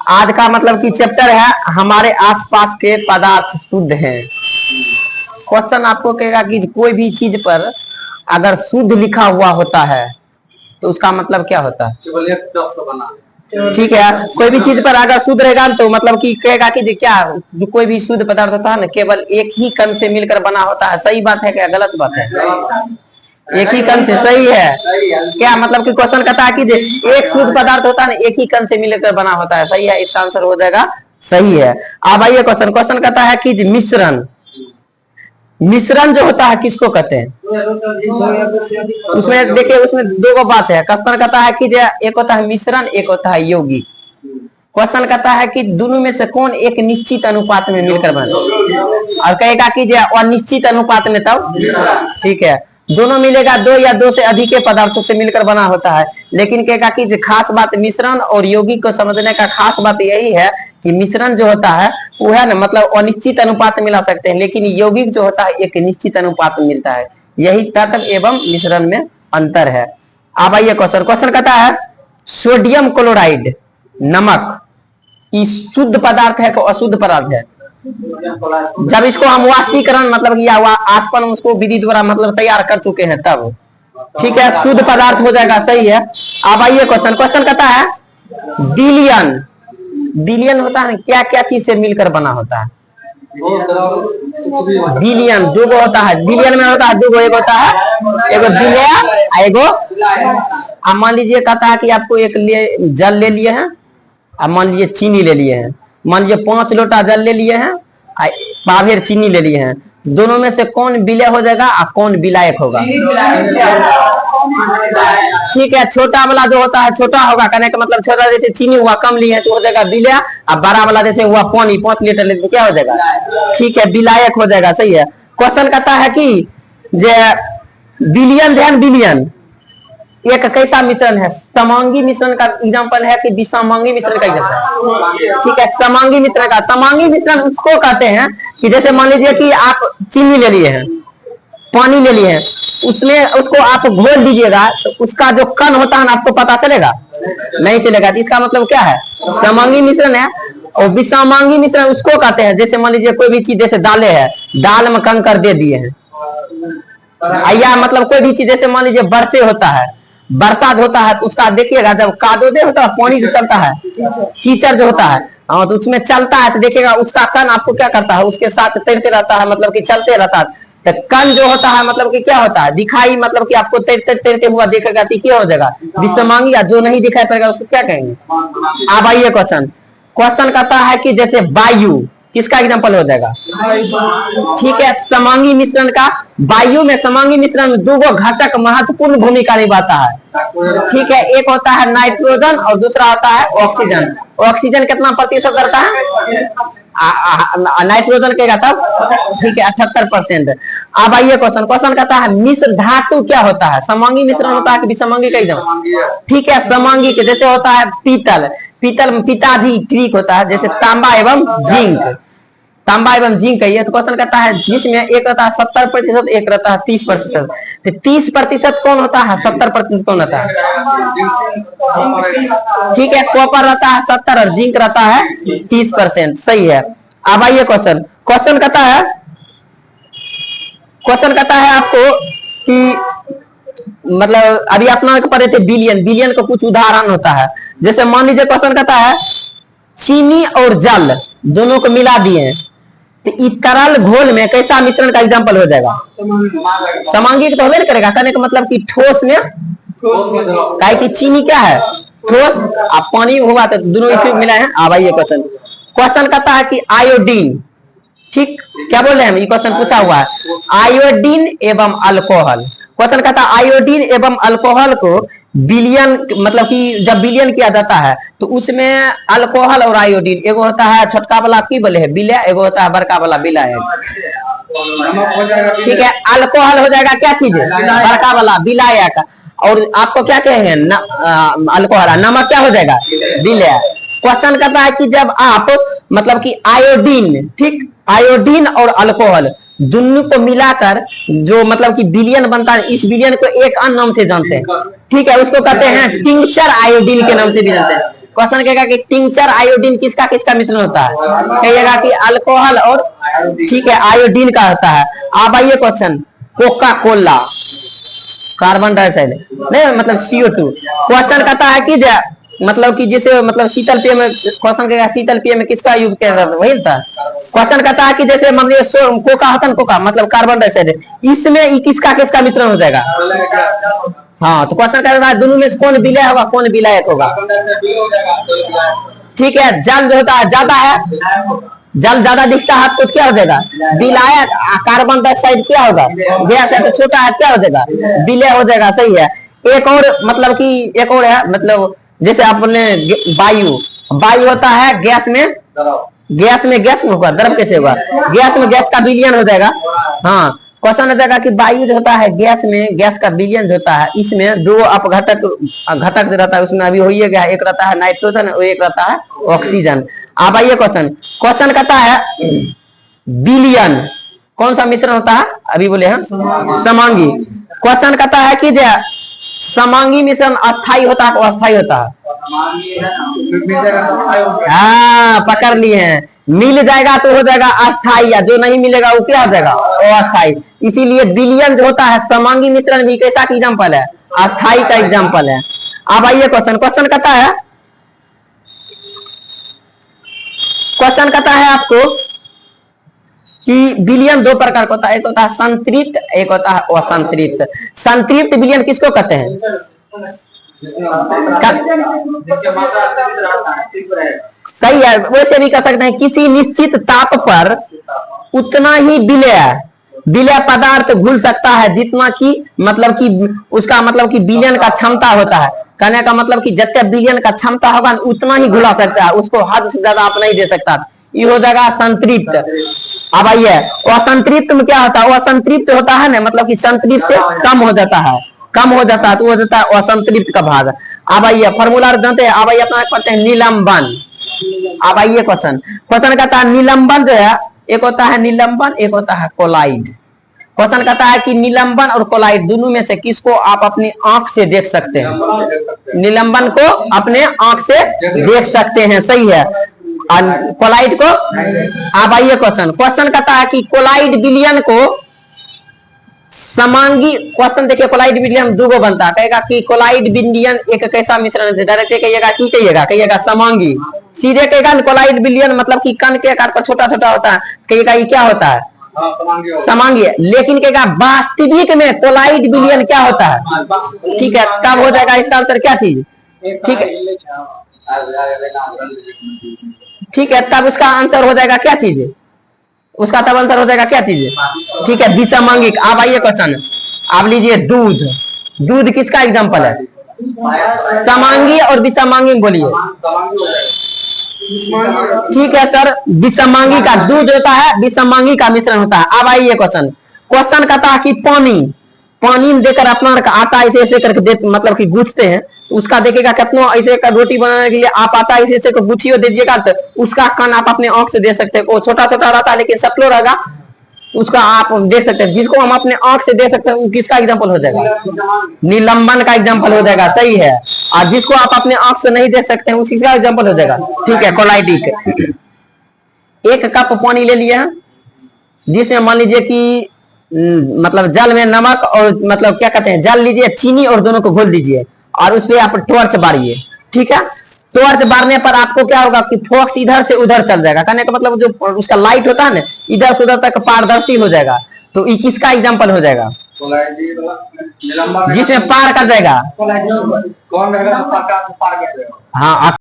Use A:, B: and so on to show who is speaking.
A: आज का मतलब कि चैप्टर है हमारे आसपास के पदार्थ शुद्ध हैं। क्वेश्चन आपको कहेगा कि कोई भी चीज पर अगर शुद्ध लिखा हुआ होता है तो उसका मतलब क्या होता है? ठीक है, कोई भी चीज पर अगर शुद्ध रहेगा तो मतलब कि कहेगा कि क्या जो कोई भी शुद्ध पदार्थ होता है ना केवल एक ही कण से मिलकर बना होता है। सही बात है क्या गलत बात है? एक ही कण से, सही है क्या? मतलब कि क्वेश्चन कहता है कि एक शुद्ध पदार्थ होता है ना एक ही कण से मिलकर बना होता है। सही है, इसका आंसर हो जाएगा सही है। अब आइए क्वेश्चन कहता है कि मिश्रण, मिश्रण जो होता है किसको कहते हैं? उसमें देखिए उसमें दो बात है। क्वेश्चन कहता है कि एक होता है मिश्रण, एक होता है यौगिक। क्वेश्चन कहता है कि दोनों में से कौन एक निश्चित अनुपात में मिलकर बने, और कहेगा कि अनिश्चित अनुपात में तब ठीक है दोनों मिलेगा दो या दो से अधिक पदार्थों से मिलकर बना होता है। लेकिन कहेगा कि खास बात मिश्रण और यौगिक को समझने का खास बात यही है कि मिश्रण जो होता है वो है ना मतलब अनिश्चित अनुपात मिला सकते हैं, लेकिन यौगिक जो होता है एक निश्चित अनुपात में मिलता है। यही तत्व एवं मिश्रण में अंतर है। अब आइए क्वेश्चन कहता है सोडियम क्लोराइड नमक ये शुद्ध पदार्थ है कि अशुद्ध पदार्थ है? जब इसको हम वाष्पीकरण मतलब किया हुआ आसपन उसको विधि द्वारा मतलब तैयार कर चुके हैं तब ठीक है शुद्ध पदार्थ हो जाएगा। सही है। अब आइए क्वेश्चन कहता है विलयन, विलयन होता है क्या क्या चीज से मिलकर बना होता है? विलयन दो गो होता है, विलयन में होता है दो गो, एक होता है एगो विलय एगो। अब मान लीजिए कहता है कि आपको एक जल ले लिए हैं, अब मान लीजिए चीनी ले लिए हैं, मान लीजिए 5 लोटा जल ले लिए हैं, पाभेर चीनी ले लिए हैं, दोनों में से कौन विलय हो जाएगा और कौन विलायक होगा? ठीक है, छोटा वाला जो होता है छोटा होगा, कहने का मतलब छोटा जैसे चीनी हुआ कम लिए तो हो जाएगा विलय, अब बड़ा वाला जैसे हुआ पानी 5 लीटर ले तो क्या हो जाएगा? ठीक है विलायक हो जाएगा। सही है। क्वेश्चन कहता है कि विलयन ध्यान विलयन एक कैसा मिश्रण है? समांगी मिश्रण का एग्जांपल है कि विसमांगी मिश्रण का एग्जांपल? ठीक है, समांगी मिश्रण का। समांगी मिश्रण उसको कहते हैं कि जैसे मान लीजिए कि आप चीनी ले लिए हैं, पानी ले लिए हैं, उसमें उसको आप घोल दीजिएगा तो उसका जो कण होता है ना आपको पता चलेगा? नहीं चलेगा। तो इसका मतलब क्या है? समांगी मिश्रण है। और विसमांगी मिश्रण उसको कहते हैं जैसे मान लीजिए कोई भी चीज जैसे दालें है, दाल में कंकड़ दे दिए हैं, या मतलब कोई भी चीज जैसे मान लीजिए बरसे होता है, बरसात होता है तो उसका देखिएगा जब कादोदे होता है पानी जो चलता है कीचड़ जो होता है तो उसमें चलता है तो देखिएगा उसका कण आपको क्या करता है उसके साथ तैरते रहता है, मतलब कि चलते रहता है। तो कण जो होता है मतलब कि क्या होता है दिखाई मतलब कि आपको तैरते हुआ देखेगा तो क्या हो जाएगा? विसमांगी। जो नहीं दिखाई पड़ेगा उसको क्या कहेंगे? अब आइए क्वेश्चन कहता है कि जैसे वायु किसका एग्जांपल हो जाएगा? ठीक है, समांगी मिश्रण का। वायु में समांगी मिश्रण में दो घटक महत्वपूर्ण भूमिका निभाता है। ठीक है, एक होता है नाइट्रोजन और दूसरा होता है ऑक्सीजन। ऑक्सीजन कितना प्रतिशत करता है? नाइट्रोजन कहेगा तब ठीक है 78%। अब आइए क्वेश्चन कहता है मिश्र धातु क्या होता है? समांगी मिश्रण होता है कि विसमांगी का एग्जांपल? ठीक है, समांगी के जैसे होता है पीतल, पीतल में पिताधिक होता है जैसे तांबा एवं जिंक, तांबा एवं जिंक कहिए। तो क्वेश्चन कहता है जिसमें एक रहता है 70%, एक रहता है 30%। तो 30% कौन होता है? 70% कौन होता है? ठीक है, कॉपर रहता है 70 और जिंक रहता है 30%। सही है। अब आइए क्वेश्चन कहता है आपको कि मतलब अभी अपना पढ़े थे बिलियन, बिलियन का कुछ उदाहरण होता है। जैसे मान लीजिए क्वेश्चन कहता है चीनी और जल दोनों को मिला दिए तो इस तरल घोल में कैसा मिश्रण का एग्जांपल हो जाएगा? समांगी तो होबे करेगा, कहने का मतलब कि ठोस में, काहे कि चीनी क्या है ठोस, अब पानी होगा तो दोनों इसी मिला है। अब आइए क्वेश्चन कहता है कि आयोडीन, ठीक क्या बोल रहे हैं हम, ये क्वेश्चन पूछा हुआ है आयोडीन एवं अल्कोहल। क्वेश्चन कहता है आयोडीन एवं अल्कोहल को विलयन मतलब कि जब विलयन किया जाता है तो उसमें अल्कोहल और आयोडीन, एगो होता है छोटका वाला की बोले है विलय, एगो होता है बड़का वाला विलय। ठीक है, अल्कोहल हो जाएगा क्या चीज? बड़का वाला विलायक। और आपको क्या कहेंगे अल्कोहल, नमक क्या हो जाएगा? विलय। क्वेश्चन कहता है कि जब आप मतलब कि आयोडीन, ठीक आयोडीन और अल्कोहल दोनों को मिलाकर जो मतलब कि विलयन बनता है, इस विलयन को एक अन्य नाम से जानते हैं। ठीक है, उसको कहते हैं टिंक्चर आयोडीन के नाम से भी जानते हैं। क्वेश्चन कहेगा कि टिंचर आयोडीन किसका किसका मिश्रण होता है, कहिएगा कि अल्कोहल और ठीक है आयोडीन का होता है। अब आइए question, Coca Cola carbon dioxide नहीं मतलब CO2। क्वेश्चन कहता है कि मतलब कि जिसे मतलब शीतल पेय में, क्वेश्चन कहेगा शीतल पेय में किसका यूज किया जाता है, वही था। क्वेश्चन कहता है कि जैसे मान लीजिए कोका होता है, कोका मतलब कार्बन डाइऑक्साइड, इसमें किसका किसका मिश्रण हो जाएगा। हाँ तो क्वेश्चन कह रहा है दोनों में से कौन विलय होगा कौन विलायक होगा। ठीक है, जल जो होता है ज्यादा है, जल ज्यादा दिखता है तो क्या हो जाएगा विलायक। कार्बन डाइऑक्साइड क्या होगा गैस है तो छोटा है, क्या हो जाएगा विलय हो जाएगा। सही है। एक और मतलब कि एक और है, मतलब जैसे आपने वायु, वायु होता है गैस में, गैस में होगा, द्रव कैसे होगा, गैस में गैस का विलयन हो जाएगा। हाँ क्वेश्चन हो जाएगा कि वायु जो होता है गैस में गैस का विलयन होता है, इसमें दो अपघटक घटक जो रहता है उसमें अभी हो ही गया, एक रहता है नाइट्रोजन और एक रहता है ऑक्सीजन। अब आइए क्वेश्चन, क्वेश्चन कहता है विलयन कौन सा मिश्रण होता है, अभी बोले हैं समांगी। क्वेश्चन कहता है कि समांगी मिश्रण अस्थाई होता है अस्थाई होता है। हाँ पकड़ लिए हैं, मिल जाएगा तो हो जाएगा अस्थाई, या जो नहीं मिलेगा वो क्या हो जाएगा अस्थाई। इसीलिए विलयन जो होता है समांगी मिश्रण भी कैसा का एग्जाम्पल है, अस्थाई का एग्जाम्पल है। अब आइए क्वेश्चन, क्वेश्चन कहता है आपको कि विलयन दो प्रकार का होता है, एक होता है संतृप्त एक होता है असंतृप्त। संतृप्त विलयन किसको कहते हैं, सही है, वैसे भी कह सकते हैं किसी निश्चित ताप पर उतना ही विलय पदार्थ घुल सकता है जितना कि मतलब कि उसका मतलब कि विलयन का क्षमता होता है। कहने का मतलब कि जितना विलयन का क्षमता होगा उतना ही घुला सकता है, उसको हद से ज्यादा आप नहीं दे सकता, ये हो जाएगा संतृप्त। अब आइए असंतृप्त में क्या होता है, असंतृप्त होता है ना मतलब कि संतृप्त से कम हो जाता है, कम हो जाता है तो हो जाता है असंतृप्त का भाग। अब आइए फॉर्मूला जानते हैं, अब आइए अपना पढ़ते हैं निलंबन। अब आइए क्वेश्चन कहता है निलंबन जो है, एक होता है निलंबन एक होता है कोलाइड। क्वेश्चन कहता है कि निलंबन और कोलाइड दोनों में से किसको आप अपनी आंख से देख सकते हैं। निलंबन को अपने आंख से देख सकते हैं, सही है, और कोलाइड को। अब आइए क्वेश्चन कहता है कि कोलाइड विलयन को समांगी, क्वेश्चन देखिए कोलाइड विलयन दो बनता है, कहेगा कि कोलाइड विलयन एक कैसा मिश्रण है, डायरेक्ट कहिएगा कि कहिएगा समांगी, सीधे कहेगा कोलाइड विलयन मतलब कि कण के आकार पर छोटा छोटा होता है, कहिएगा ये क्या होता है समांगी। लेकिन कहेगा वास्तविक में कोलाइड विलयन क्या होता है, ठीक है, तब हो जाएगा इसका आंसर क्या चीज, ठीक है ठीक है, तब उसका आंसर हो जाएगा क्या चीज, उसका तब आंसर हो जाएगा क्या चीज, ठीक है विसमांगिक। अब आइए क्वेश्चन, आप लीजिए दूध, दूध किसका एग्जांपल है, समांगी और विसमांगी बोलिए। ठीक है सर, विसमांगी का दूध होता है, विसमांगी का मिश्रण होता है। अब आइए क्वेश्चन कहता है कि पानी देकर अपना आटा ऐसे ऐसे करके दे मतलब कि गूंथते हैं, उसका देखिएगा कितना ऐसे का रोटी बनाने के लिए आप आटा ऐसे ऐसे गुठियों दीजिएगा तो उसका कण आप अपने आंख से दे सकते हैं। वो छोटा छोटा रहता है लेकिन सप्लो रहेगा, उसका आप देख सकते हैं। जिसको हम अपने आंख से देख सकते हैं वो किसका एग्जांपल हो जाएगा, निलंबन का एग्जांपल हो जाएगा, सही है। और जिसको आप अपने आंख से नहीं देख सकते हैं वो किसका एग्जांपल हो जाएगा, ठीक है कोलाइडिक। एक कप पानी ले लिया जिसमें मान लीजिए कि मतलब जल में नमक और मतलब क्या कहते हैं जल लीजिए, चीनी और दोनों को घोल दीजिए और उस पर आप टॉर्च बारिए, ठीक है। टॉर्च बारने पर आपको क्या होगा कि फोक्स इधर से उधर चल जाएगा, कहने का मतलब जो उसका लाइट होता है ना इधर से उधर तक पारदर्शी हो जाएगा। तो ये किसका एग्जांपल हो जाएगा, जिसमें पार कर जाएगा, हाँ।